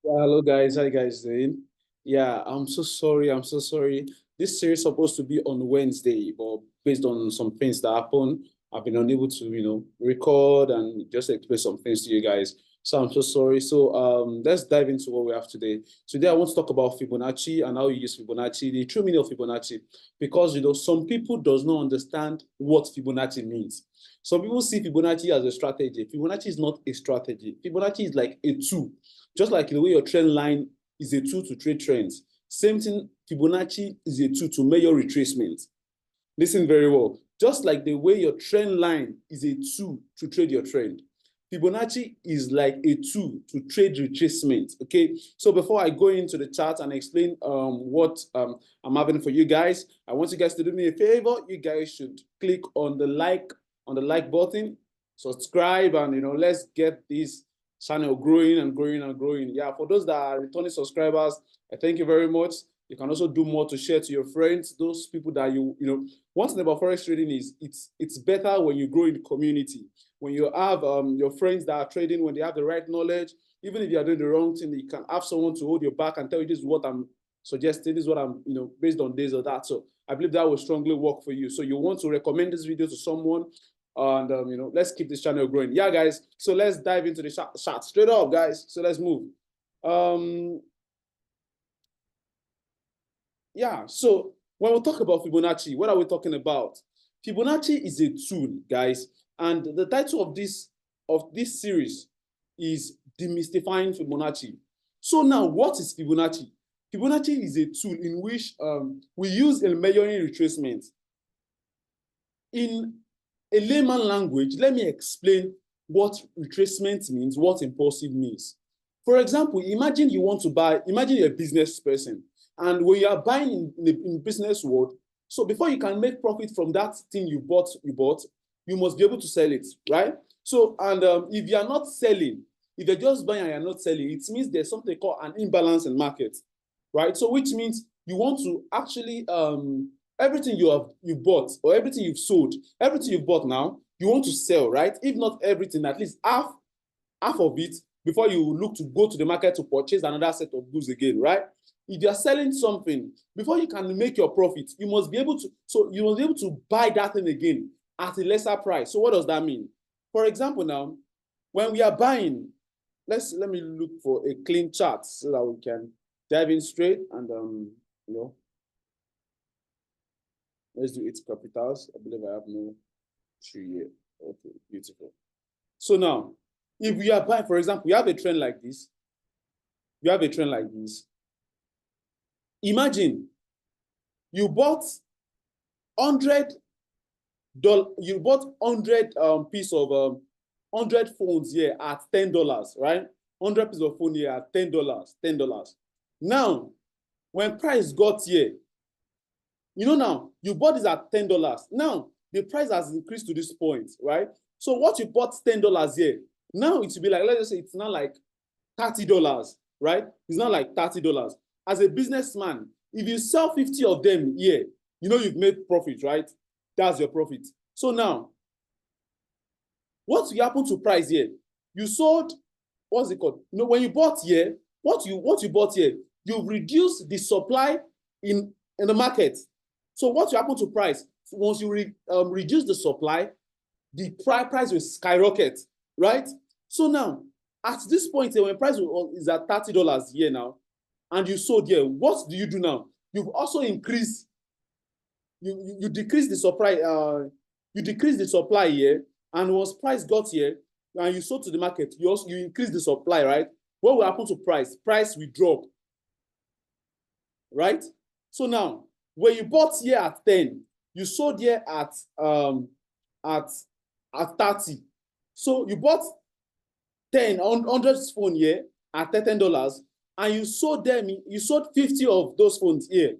Yeah, hello guys, how you guys doing? Yeah, I'm so sorry. I'm so sorry. This series supposed to be on Wednesday, but based on some things that happened, I've been unable to, record and just explain some things to you guys. So I'm so sorry. So let's dive into what we have today. Today I want to talk about Fibonacci and how you use Fibonacci, the true meaning of Fibonacci, because some people does not understand what Fibonacci means. Some people see Fibonacci as a strategy. Fibonacci is not a strategy. Fibonacci is like a tool. Just like the way your trend line is a tool to trade trends, same thing, Fibonacci is a tool to measure retracement. Listen very well. Just like the way your trend line is a tool to trade your trend, Fibonacci is like a tool to trade retracement. Okay, so before I go into the chart and explain what I'm having for you guys, I want you guys to do me a favor. You guys should click on the like button, subscribe, and let's get this channel growing and growing and growing. Yeah, for those that are returning subscribers, I thank you very much. You can also do more to share to your friends, those people that one thing about forex trading is it's better when you grow in the community. When you have your friends that are trading, when they have the right knowledge, even if you are doing the wrong thing, you can have someone to hold your back and tell you this is what I'm suggesting, this is what I'm, based on this or that. So I believe that will strongly work for you. So you want to recommend this video to someone, and let's keep this channel growing. Yeah, guys. So let's dive into the chat straight up, guys. So let's move. Yeah, so when we talk about Fibonacci, what are we talking about? Fibonacci is a tool, guys, and the title of this series is Demystifying Fibonacci. So now, what is Fibonacci? Fibonacci is a tool in which we use in measuring retracement. In a layman language, let me explain what retracement means, what impulsive means. For example, imagine you're a business person, and when you are buying in the business world, so before you can make profit from that thing you bought, you must be able to sell it, right? So, and if you are not selling, if you're just buying and you're not selling, it means there's something called an imbalance in market, right? So, which means you want to actually everything you bought or everything you've sold, everything you've bought now, you want to sell, right? If not everything, at least half of it before you look to go to the market to purchase another set of goods again, right? If you're selling something, before you can make your profit, you must be able to buy that thing again at a lesser price. So what does that mean? For example, now, when we are buying, let me look for a clean chart so that we can dive in straight and you know, let's do its capitals. I believe I have no issue here. Okay, beautiful. So now, if we are buying, for example, you have a trend like this. You have a trend like this. Imagine you bought $100. You bought 100 piece of 100 phones here at $10, right? 100 pieces of phone here at $10. $10. Now, when price got here, now you bought this at $10. Now the price has increased to this point, right? So what you bought $10 here, now it will be like, let's just say it's not like $30, right? It's not like $30. As a businessman, if you sell 50 of them here, you've made profit, right? That's your profit. So now, what will happen to price here? You sold, what's it called? When you bought here, what you bought here, you've reduced the supply in the market. So what will happen to price? Once you reduce the supply, the price will skyrocket, right? So now, at this point, when price is at $30 here now, and you sold here, what do you do now? You've also increased, you decrease the supply, here, and once price got here, and you sold to the market, you increase the supply, right? What will happen to price? Price will drop, right? So now, when you bought here at 10, you sold here at 30. So you bought 10 100 phone here at $10, and you sold 50 of those phones here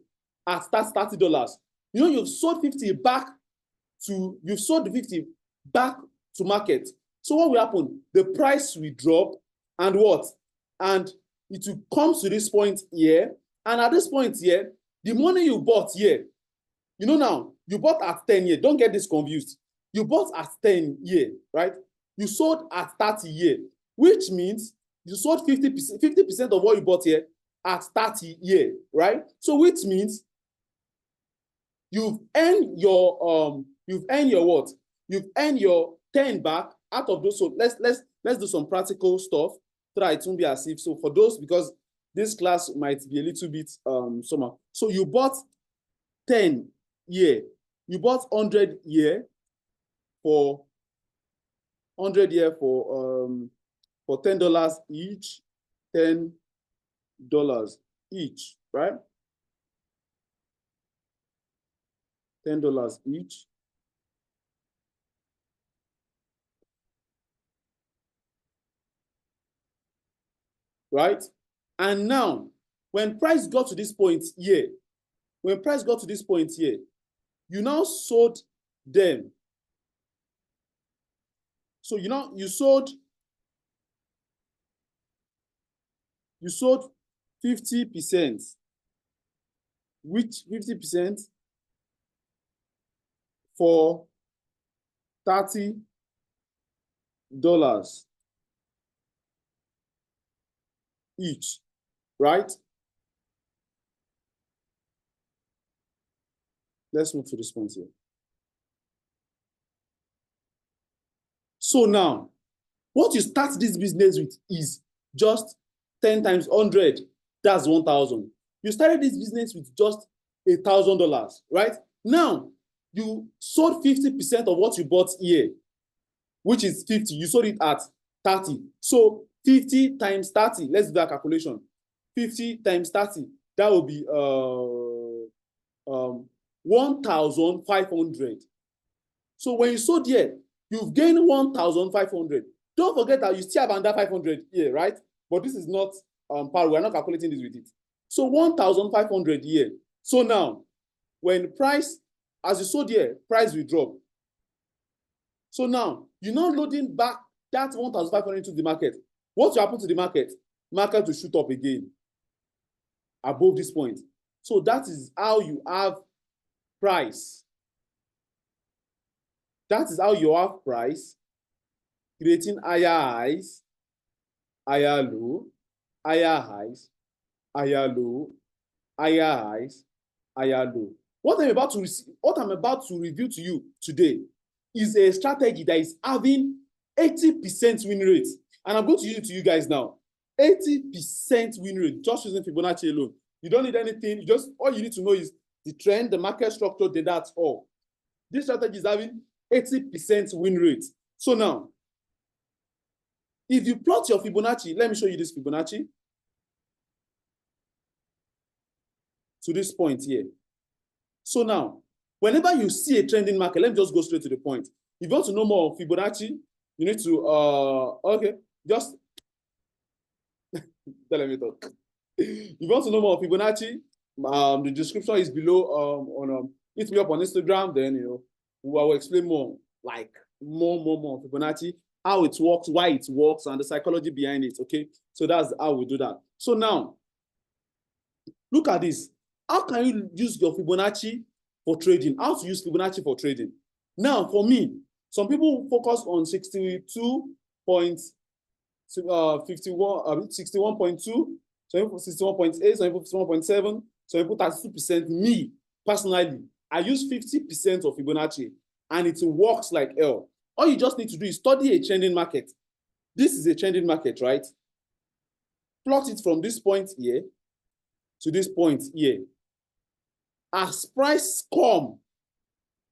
at $30. You've sold 50 back you've sold the 50 back to market. So what will happen? The price will drop, and what? And it will come to this point here. And at this point here, the money you bought here, now, you bought at 10 here. Don't get this confused. You bought at 10 here, right? You sold at 30 here, which means You sold 50% of what you bought here at 30 year, right? So which means you've earned your what? You've earned your 10 back out of those. So let's do some practical stuff so that it won't be as if. So for those, because this class might be a little bit somehow. So you bought 10 year, you bought 100 year for $10 each, $10 each, right? $10 each. Right? And now, when price got to this point here, you now sold them. So you sold 50%, which 50% for $30 each, right? Let's move to this point here. So now, what you start this business with is just 10 times 100. That's 1,000. You started this business with just $1,000, right? Now, you sold 50% of what you bought here, which is 50. You sold it at 30. So 50 times 30, let's do that calculation. 50 times 30, that will be 1,500. So when you sold here, you've gained 1,500. Don't forget that you still have under 500 here, right? But this is not par. We're not calculating this with it. So 1,500 here. So now, when price, as you sold here, price will drop. So now, you're not loading back that 1,500 into the market. What will happen to the market? Market will shoot up again above this point. So that is how you have price. That is how you have price, creating higher highs, higher low, higher highs, higher low, higher highs, higher low. What I'm about to review to you today is a strategy that is having 80% win rate. And I'm going to use it to you guys now. 80% win rate, just using Fibonacci alone. You don't need anything. All you need to know is the trend, the market structure, then that's all. This strategy is having 80% win rate. So now, if you plot your Fibonacci, let me show you this Fibonacci to this point here. So now, whenever you see a trending market, let me just go straight to the point. If you want to know more of Fibonacci, you need to, okay, just let me talk. If you want to know more of Fibonacci, the description is below. Hit me up on Instagram, then I will explain more, like more Fibonacci, how it works, why it works, and the psychology behind it. Okay, so that's how we do that. So now, look at this. How can you use your Fibonacci for trading? How to use Fibonacci for trading? Now, for me, some people focus on 61.2, some people 61.8, some people 61.7, some people 32%. Me, personally, I use 50% of Fibonacci, and it works like hell. All you just need to do is study a trending market. This is a trending market, right? Plot it from this point here to this point here. As price come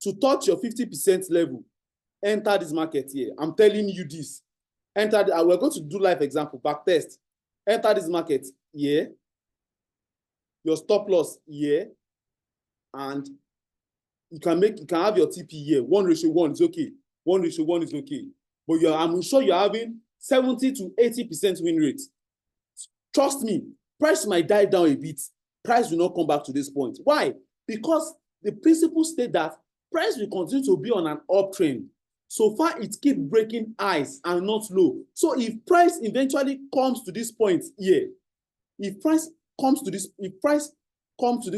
to touch your 50% level, enter this market here. I'm telling you this. We're going to do live example, back test. Enter this market here. Your stop loss here. And you can have your TP here. 1:1 is okay. 1:1 is okay. But I'm sure you're having 70 to 80% win rate. Trust me, price might die down a bit. Price will not come back to this point. Why? Because the principles state that price will continue to be on an uptrend. So far, it keeps breaking highs and not low. So if price eventually comes to this point here, if price comes to this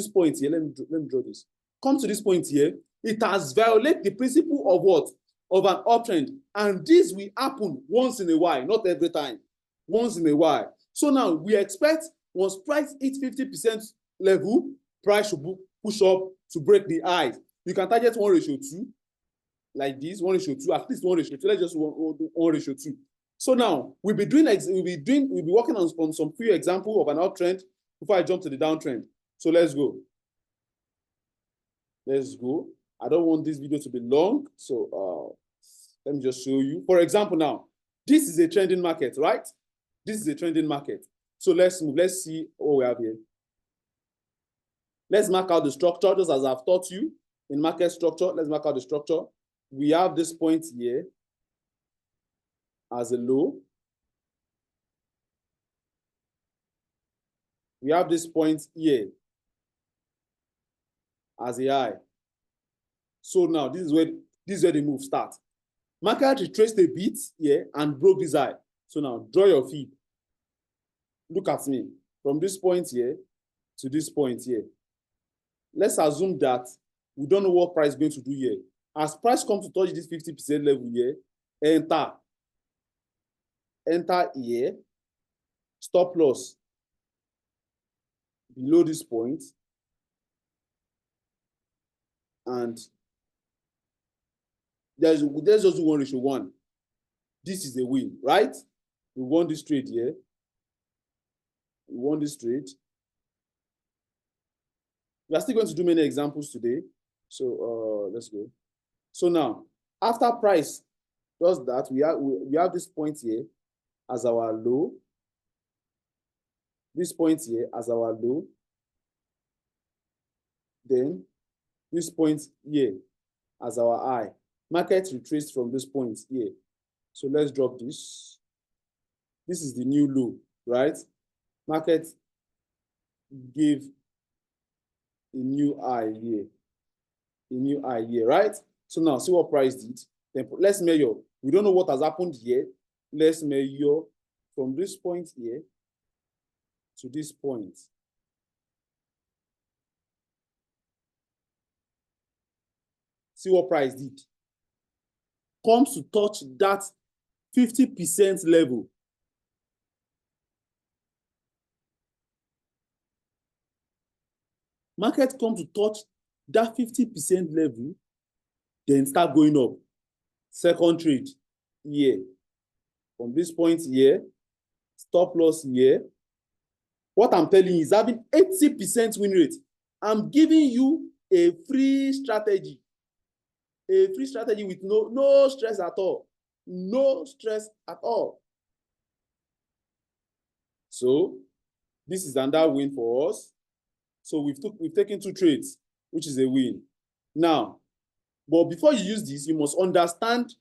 point here, let me draw this. Comes to this point here, it has violated the principle of what? Of an uptrend. And this will happen once in a while, not every time. once in a while. So now we expect once price hits 50% level, price should push up to break the highs. You can target 1:2 like this, 1:2, at least 1:2. Let's just 1:2. So now we'll be working on some few examples of an uptrend before I jump to the downtrend. So let's go. Let's go. I don't want this video to be long, so let me just show you. For example, now this is a trending market, right? This is a trending market. So let's move. Let's see what we have here. Let's mark out the structure, just as I've taught you in market structure. Let's mark out the structure. We have this point here as a low. We have this point here as a high. So now this is where the move starts. Market retraced a bit here and broke this high. So now draw your feet. Look at me from this point here to this point here. Let's assume that we don't know what price is going to do here. As price comes to touch this 50% level here, enter here, stop loss below this point, and there's just 1:1. This is a win, right? We won this trade here. We won this trade. We are still going to do many examples today. So let's go. So now, after price does that, we have this point here as our low. This point here as our low. Then this point here as our high. Market retraced from this point here. So let's drop this. This is the new low, right? Market gave a new high here. A new high here, right? So now see what price did. Then let's measure. We don't know what has happened here. Let's measure from this point here to this point. See what price did. Comes to touch that 50% level. Market comes to touch that 50% level, then start going up. Second trade here. From this point here, stop loss here. What I'm telling you is having 80% win rate. I'm giving you a free strategy. A free strategy with no stress at all. No stress at all. So this is another win for us. So we've taken 2 trades, which is a win. Now, but before you use this, you must understand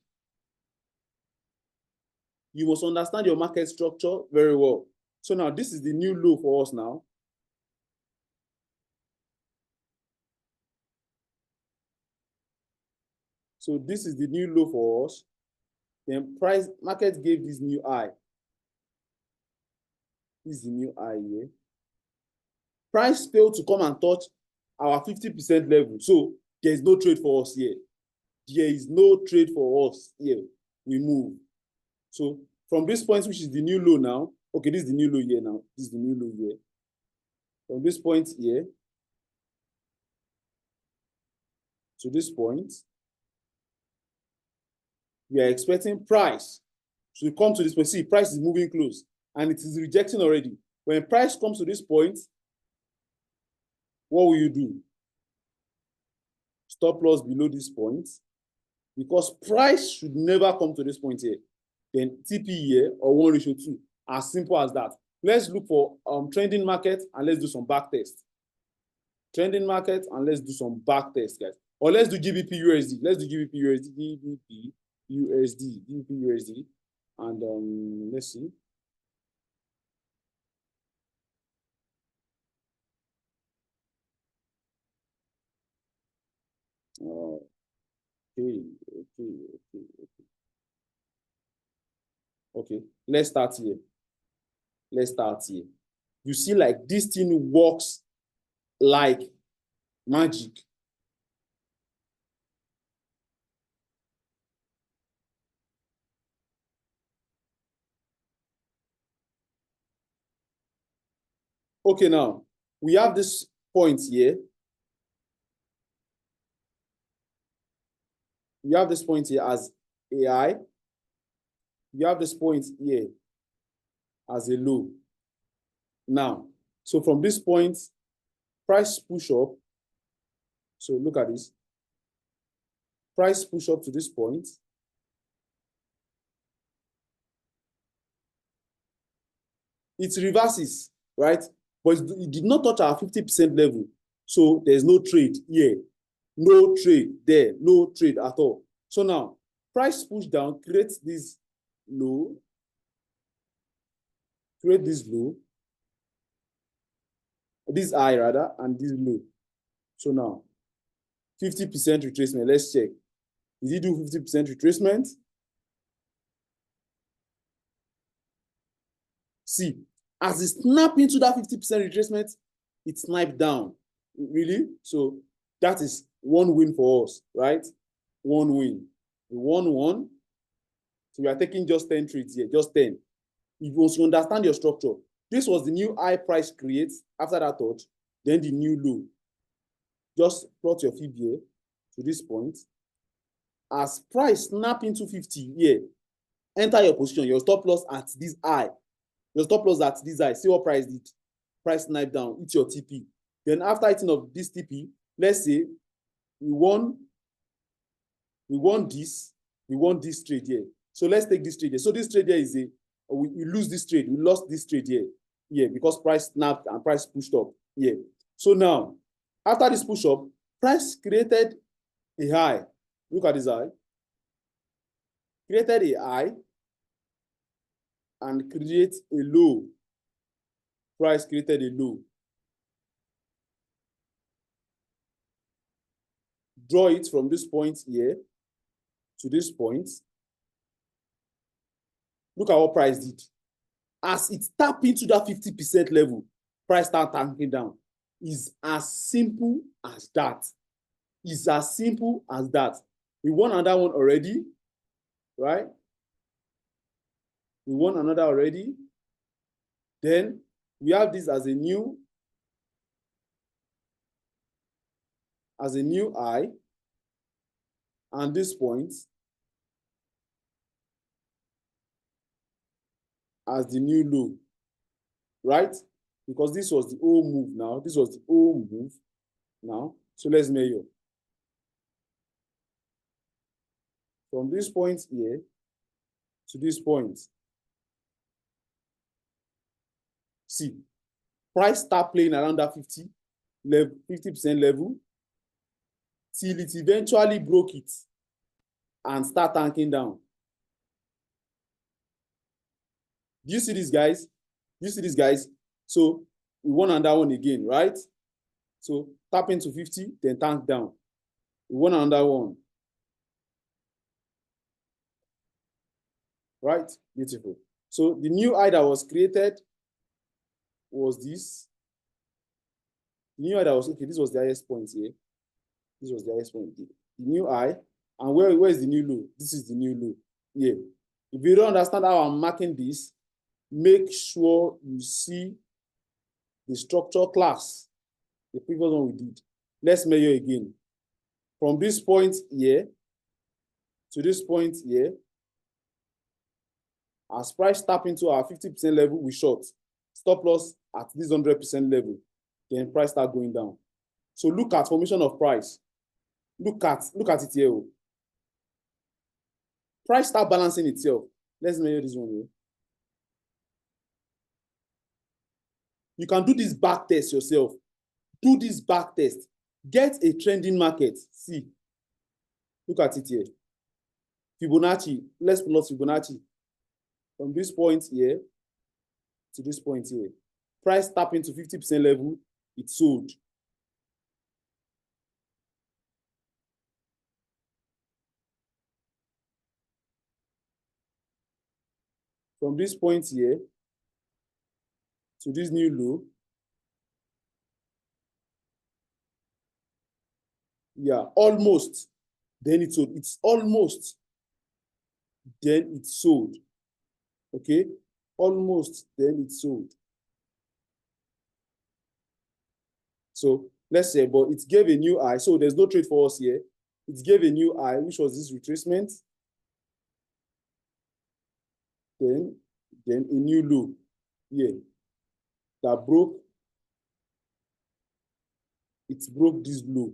your market structure very well. So now this is the new low for us now. So this is the new low for us. Then market gave this new high. This is the new high here. Price failed to come and touch our 50% level. So there is no trade for us here. There is no trade for us here. We move. So from this point, which is the new low now, okay, this is the new low here now. This is the new low here. From this point here to this point, we are expecting price to come to this point. See, price is moving close and it is rejecting already. When price comes to this point, what will you do? Stop loss below this point, because price should never come to this point here. Then TP here or 1:2. As simple as that. Let's look for trending market and let's do some back test. Trending market and let's do some back test, guys. Or let's do GBP USD. Let's do GBP USD, GBP USD, GBP USD, and let's see. Okay. Let's start here. Let's start here. You see, like this thing works like magic. Okay, now we have this point here. We have this point here as a high. We have this point here as a low. Now, so from this point, price push up. So look at this. Price push up to this point. It reverses, right? But it did not touch our 50% level. So there's no trade here. No trade there. No trade at all. So now, price push down, creates this low. Create this low. This high rather, and this low. So now, 50% retracement. Let's check. Did he do 50% retracement? See, as it snap into that 50% retracement, it sniped down. Really? So that is one win for us, right? One win. We won one. So we are taking just 10 trades here, just 10. If you understand your structure, this was the new high price create after that touch, then the new low. Just plot your fib here to this point. As price snap into 50 here, enter your position, your stop loss at this high. Your stop loss at this high. See what price did. Price snipe down, hit your TP. Then after hitting of this TP, let's say we won this trade here. So let's take this trade here. So this trade here is we lose this trade. We lost this trade here. Yeah, because price snapped and price pushed up. Yeah. So now, after this push up, price created a high. Look at this high. Created a high and create a low. Price created a low. Draw it from this point here to this point. Look at what price did. As it tapped into that 50% level, price start tanking down. It's as simple as that. It's as simple as that. We won another one already, right? We won another already. Then we have this as a new high, and this point as the new low, right? Because this was the old move now. This was the old move now. So let's measure. From this point here to this point. See, price start playing around that 50% level till it eventually broke it and start tanking down. Do you see this, guys? Do you see this, guys? So we won another one again, right? So tap into 50, then tank down. We won another one. Right? Beautiful. So the new high that was created was this. The new high that was, okay, this was the highest point here. This was the highest point. The new high. And where is the new low? This is the new low. Yeah. If you don't understand how I'm marking this, make sure you see the structure class, the previous one we did. Let's measure again. From this point here to this point here, as price tap into our 50% level, we short. Stop loss at this 100% level. Then price start going down. So look at formation of price. Look at it here. Price start balancing itself. Let's measure this one here. You can do this back test yourself. Do this back test. Get a trending market. See. Look at it here. Fibonacci. Let's plot Fibonacci. From this point here to this point here. Price tap into 50% level. It sold. From this point here to this new low. Yeah, almost. Then it sold. It's almost. Then it sold. Okay? Almost. Then it sold. So let's say, but it gave a new high. So there's no trade for us here. It gave a new high, which was this retracement. Then a new low here that broke. It broke this low.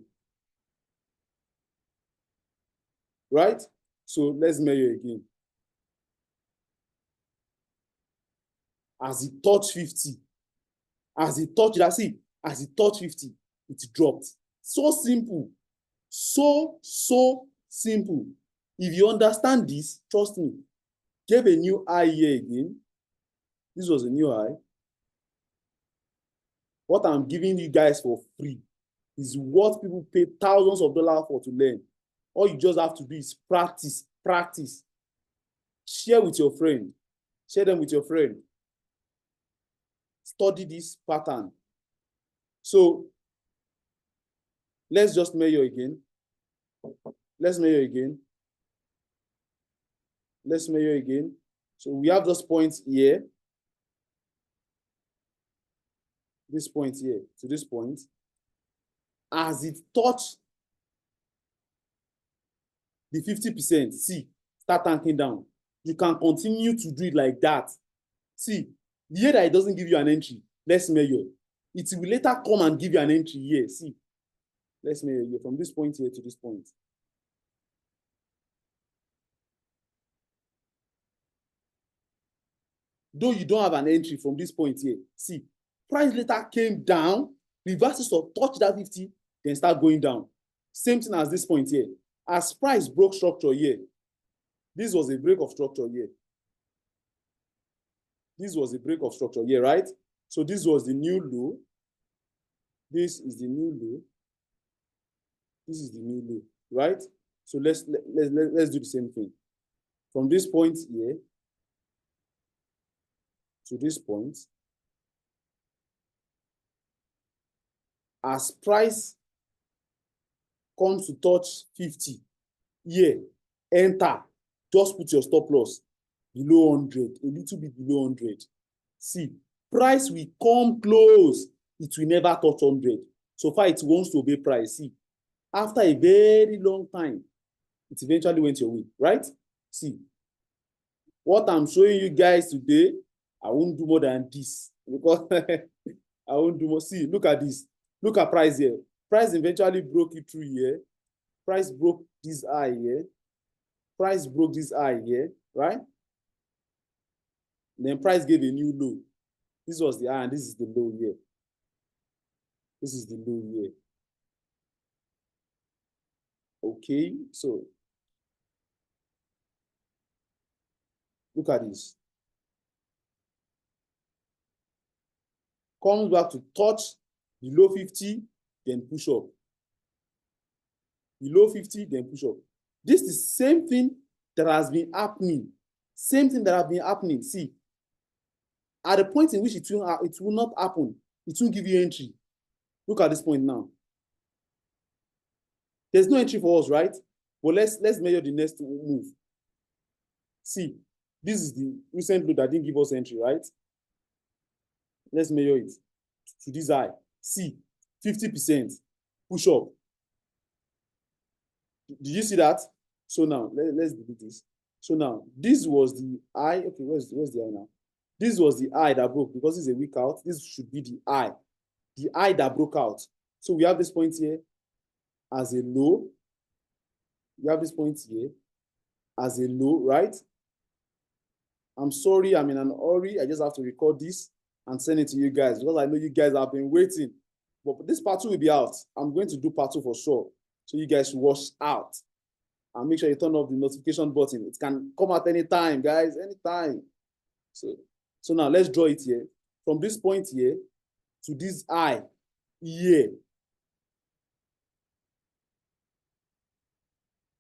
Right? So let's measure again. As it touched 50, as it touched, as it touched 50, it dropped. So simple. So simple. If you understand this, trust me, gave a new high here again. This was a new high. What I'm giving you guys for free is what people pay thousands of dollars for to learn. All you just have to do is practice, practice. Share with your friend. Share them with your friend. Study this pattern. So let's just measure again. Let's measure again. Let's measure again. So we have those points here. This point here to this point. As it touched the 50%, see, start tanking down. You can continue to do it like that. See, the year that it doesn't give you an entry, let's measure. It will later come and give you an entry here. See, let's measure here from this point here to this point. Though you don't have an entry from this point here, see, price later came down, reverses or touch that 50, then start going down. Same thing as this point here. As price broke structure here, this was a break of structure here. This was a break of structure here, right? So this was the new low. This is the new low. This is the new low, right? So let's do the same thing. From this point here to this point, as price comes to touch 50, here, enter, just put your stop loss below 100, a little bit below 100. See, price will come close, it will never touch 100. So far, it wants to obey price. See, after a very long time, it eventually went your way, right? See, what I'm showing you guys today, I won't do more than this because I won't do more. See, look at this. Look at price here. Price eventually broke it through here. Price broke this high here. Price broke this high here, right? Then price gave a new low. This was the high and this is the low here. This is the low here. Okay, so look at this. Comes back to touch below 50, then push up. Below 50, then push up. This is the same thing that has been happening. Same thing that has been happening. See, at the point in which it will not happen, it will give you entry. Look at this point now. There's no entry for us, right? But let's measure the next move. See, this is the recent low that didn't give us entry, right? Let's measure it to this high. See, 50%. Push up. Did you see that? So now, let's delete this. So now, this was the high. Okay, where's the high now? This was the high that broke because it's a weak out. This should be the high. The high that broke out. So we have this point here as a low. We have this point here as a low, right? I'm sorry, I'm in an hurry. I just have to record this and send it to you guys because I know you guys have been waiting. But this part 2 will be out. I'm going to do part 2 for sure. So you guys should watch out. And make sure you turn off the notification button. It can come at any time, guys, anytime. So now let's draw it here. From this point here to this high here.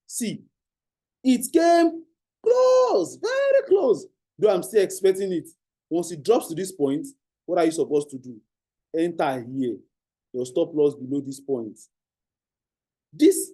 See, it came close, very close. Though I'm still expecting it. Once it drops to this point, what are you supposed to do? Enter here. Your stop loss below this point. This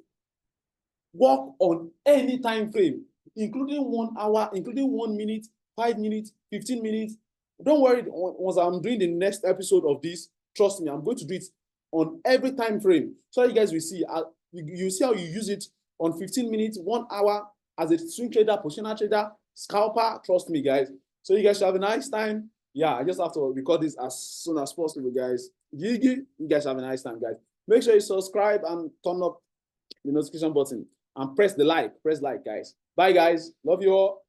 work on any time frame, including 1 hour, including 1 minute, 5 minutes, 15 minutes. Don't worry, once I'm doing the next episode of this, trust me, I'm going to do it on every time frame. So you guys will see, you see how you use it on 15 minutes, 1 hour as a swing trader, positional trader, scalper. Trust me, guys. So you guys should have a nice time. Yeah, I just have to record this as soon as possible, guys. You guys have a nice time, guys. Make sure you subscribe and turn up the notification button and press the like, guys. Bye, guys. Love you all.